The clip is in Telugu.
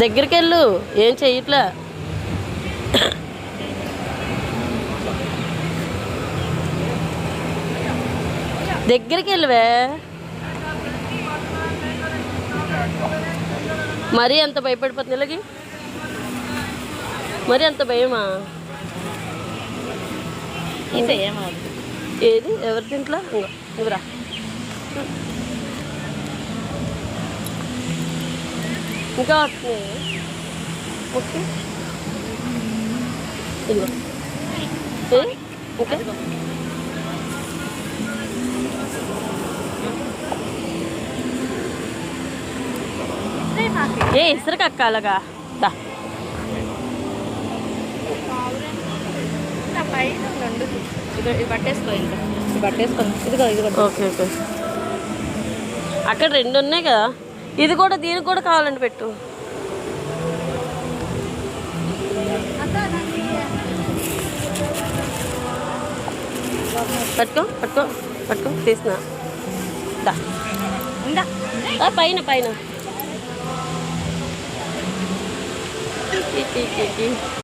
దగ్గరికి వెళ్ళు, ఏం చెయ్యట్లే. దగ్గరికి వెళ్ళవే. మరీ అంత భయపడిపోతుంది ఇలాగి, మరి అంత భయమా? ఏది ఎవరి దీంట్లో ఇవరా? ఇంకా వస్తున్నాయి. ఓకే ఇదిగో ఓకే. ఏ ఇసురుకు అక్క అలాగా దా. పట్టేసుకో, ఇంకా పట్టేసుకో. ఇదిగో ఇది. Okay okay. అక్కడ రెండు ఉన్నాయి కదా, ఇది కూడా దీనికి కూడా కావాలండి పెట్టు. పట్టుకో పట్టుకో పట్టుకో, తీసిన పైన పైన